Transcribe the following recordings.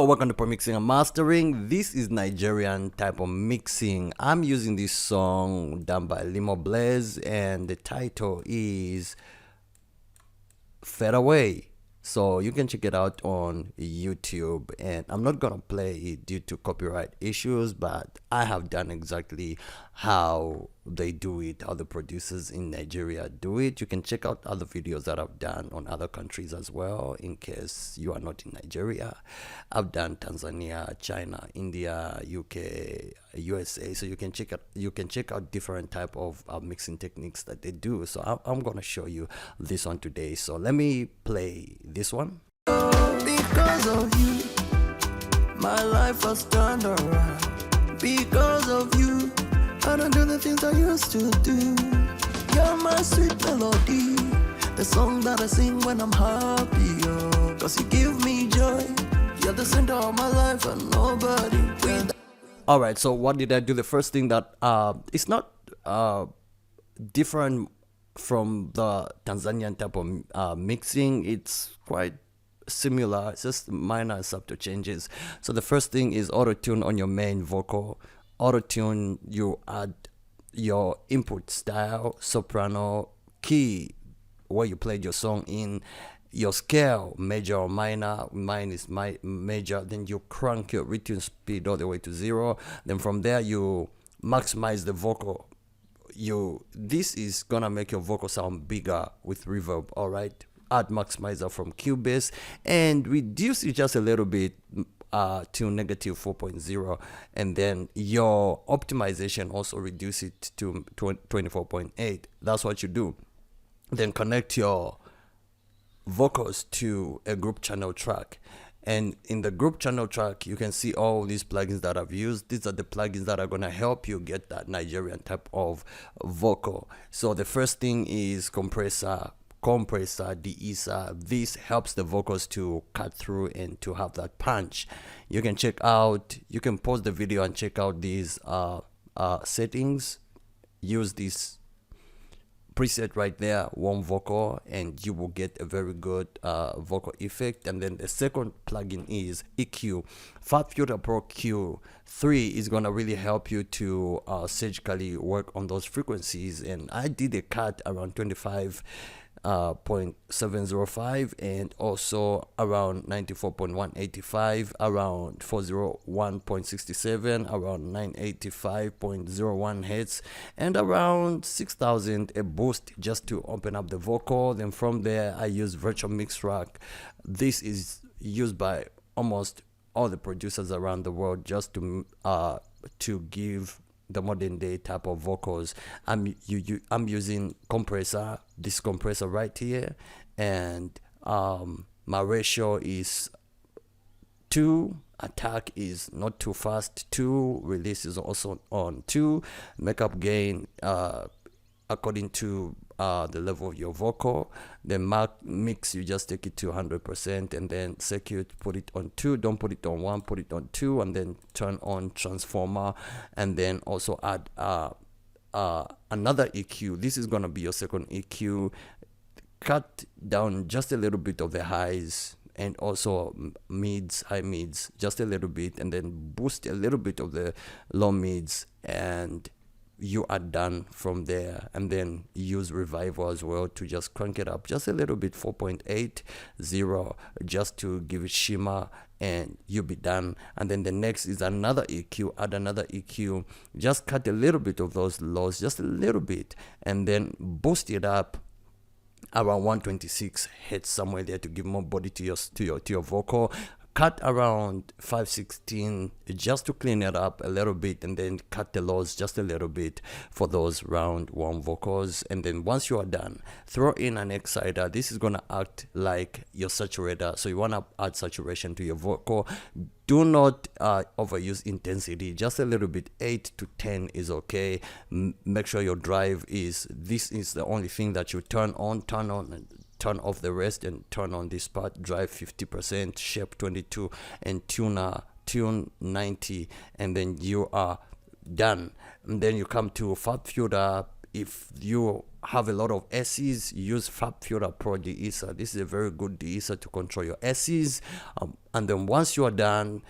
welcome to Pro Mixing and Mastering. This is Nigerian type of mixing. I'm using this song done by Limo Blaze and the title is Fade Away. So you can check it out on YouTube, and I'm not gonna play it due to copyright issues, but I have done exactly how they do it, how the producers in Nigeria do it. You can check out other videos that I've done on other countries as well, in case you are not in Nigeria. I've done Tanzania, China, India, UK, USA. So you can check out different type of mixing techniques that they do. So I'm gonna show you this one today. So let me play this one. Because of you, my life has turned around. Because of you, I don't do the things I used to do. You're my sweet melody, the song that I sing when I'm happy, oh. Cause you give me joy. You're the center of my life and nobody can. Alright, so what did I do? The first thing that it's not different from the Tanzanian type of mixing. It's quite similar. It's just minor subtle changes. So the first thing is auto-tune on your main vocal. Auto-tune, you add your input style, soprano, key where you played your song in, your scale, major or minor. Mine is major. Then you crank your retune speed all the way to 0. Then from there you maximize the vocal. This is gonna make your vocal sound bigger with reverb. All right, add maximizer from Cubase and reduce it just a little bit to negative 4.0, and then your optimization also reduce it to 24.8. That's what you do. Then connect your vocals to a group channel track, and in the group channel track you can see all these plugins that I've used. These are the plugins that are going to help you get that Nigerian type of vocal. So the first thing is compressor, de-esser. This helps the vocals to cut through and to have that punch. You can pause the video and check out these settings. Use this preset right there, one vocal, and you will get a very good vocal effect. And then the second plugin is EQ. Fat Filter Pro Q3 is gonna really help you to surgically work on those frequencies, and I did a cut around 25.705 and also around 94.185, around 401.67, around 985.01 hertz, and around 6000 a boost just to open up the vocal. Then from there I use virtual mix rack. This is used by almost all the producers around the world just to give the modern day type of vocals. I'm using compressor, this compressor right here, and my ratio is 2. Attack is not too fast, 2. Release is also on 2. Makeup gain according to the level of your vocal. Then mix, you just take it to 100%, and then circuit, put it on 2. Don't put it on 1, put it on 2, and then turn on transformer, and then also add another EQ. This is gonna be your second EQ. Cut down just a little bit of the highs and also high mids, just a little bit, and then boost a little bit of the low mids, and you are done from there. And then use revival as well to just crank it up just a little bit, 4.80, just to give it shimmer, and you'll be done. And then the next is another EQ. Add another EQ, just cut a little bit of those lows, just a little bit, and then boost it up around 126 hertz, somewhere there, to give more body to your vocal. Cut around 516 just to clean it up a little bit, and then cut the lows just a little bit for those round 1 vocals. And then once you are done, throw in an exciter. This is gonna act like your saturator, so you want to add saturation to your vocal. Do not overuse intensity, just a little bit. 8 to 10 is okay. Make sure your drive this is the only thing that you turn on, turn off the rest, and turn on this part. Drive 50%, shape 22, and tune 90, and then you are done. And then you come to Fat Filter if you have a lot of S's, use FabFilter Pro de-esser. This is a very good de-esser to control your S's. And then once you are done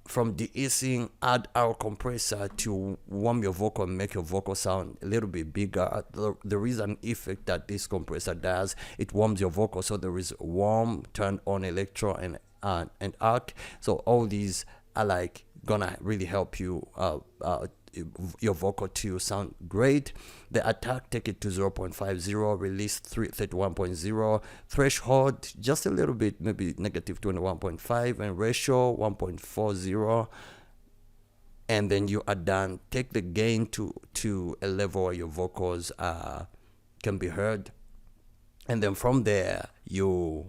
from de-essing, add our compressor to warm your vocal and make your vocal sound a little bit bigger. There is an effect that this compressor does. It warms your vocal, so there is warm, turn on electro and arc. So all these are like gonna really help you your vocal to sound great. The attack, take it to 0.50, release 31.0, threshold just a little bit, maybe negative 21.5, and ratio 1.40. And then you are done. Take the gain to a level where your vocals can be heard, and then from there you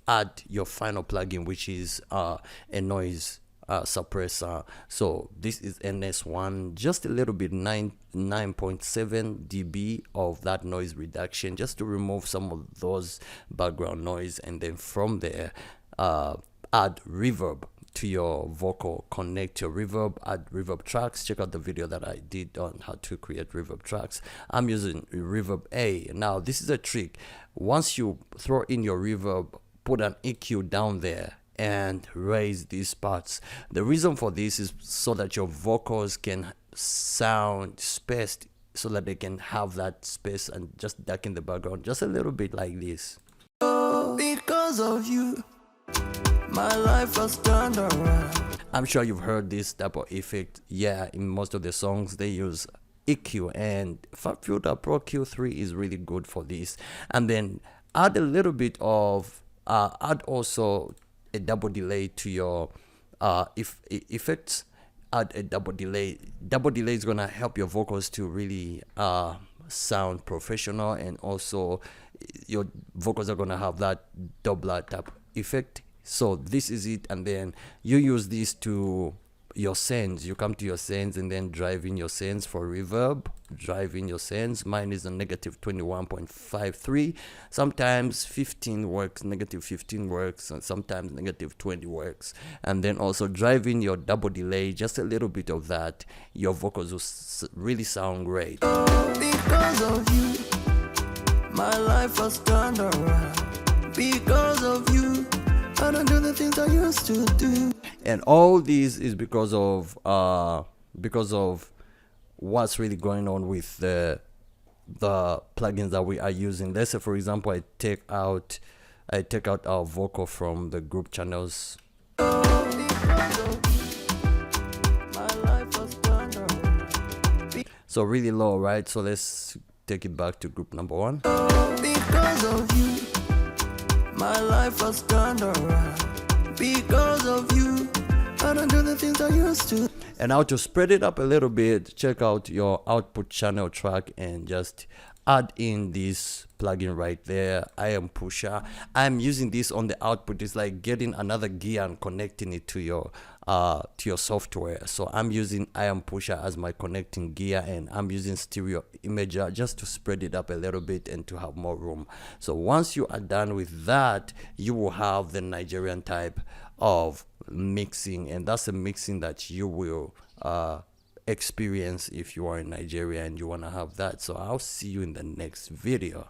add your final plugin, which is a noise suppressor. So this is NS1, just a little bit, 9.7 dB of that noise reduction, just to remove some of those background noise. And then from there add reverb to your vocal, connect your reverb, add reverb tracks. Check out the video that I did on how to create reverb tracks. I'm using reverb A. Now this is a trick. Once you throw in your reverb, put an EQ down there and raise these parts. The reason for this is so that your vocals can sound spaced, so that they can have that space and just duck in the background just a little bit like this. Because of you, my life has turned around. I'm sure you've heard this type of effect. Yeah, in most of the songs they use EQ, and FabFilter Pro Q3 is really good for this. And then add a little bit of add also a double delay to your effects. Add a double delay. Double delay is gonna help your vocals to really sound professional, and also your vocals are gonna have that doubler type effect. So this is it. And then you use this to your sends. You come to your sends and then drive in your sends for reverb. Drive in your sends. Mine is a negative 21.53. Sometimes 15 works, negative 15 works, and sometimes negative 20 works. And then also drive in your double delay, just a little bit of that. Your vocals will really sound great. Because of you, my life has turned around. Because of you, I don't do the things I used to do. And all this is because of what's really going on with the plugins that we are using. Let's say, for example, I take out our vocal from the group channels. So really low, right? So let's take it back to group number 1. Because of you, my life has turned around. Because of you, I don't do the things I used to. And now to spread it up a little bit, check out your output channel track and just add in this plugin right there, I Am Pusher. I'm using this on the output. It's like getting another gear and connecting it to your software. So I'm using I Am Pusher as my connecting gear, and I'm using Stereo Imager just to spread it up a little bit and to have more room. So once you are done with that, you will have the Nigerian type of mixing, and that's a mixing that you will experience if you are in Nigeria and you want to have that. So I'll see you in the next video.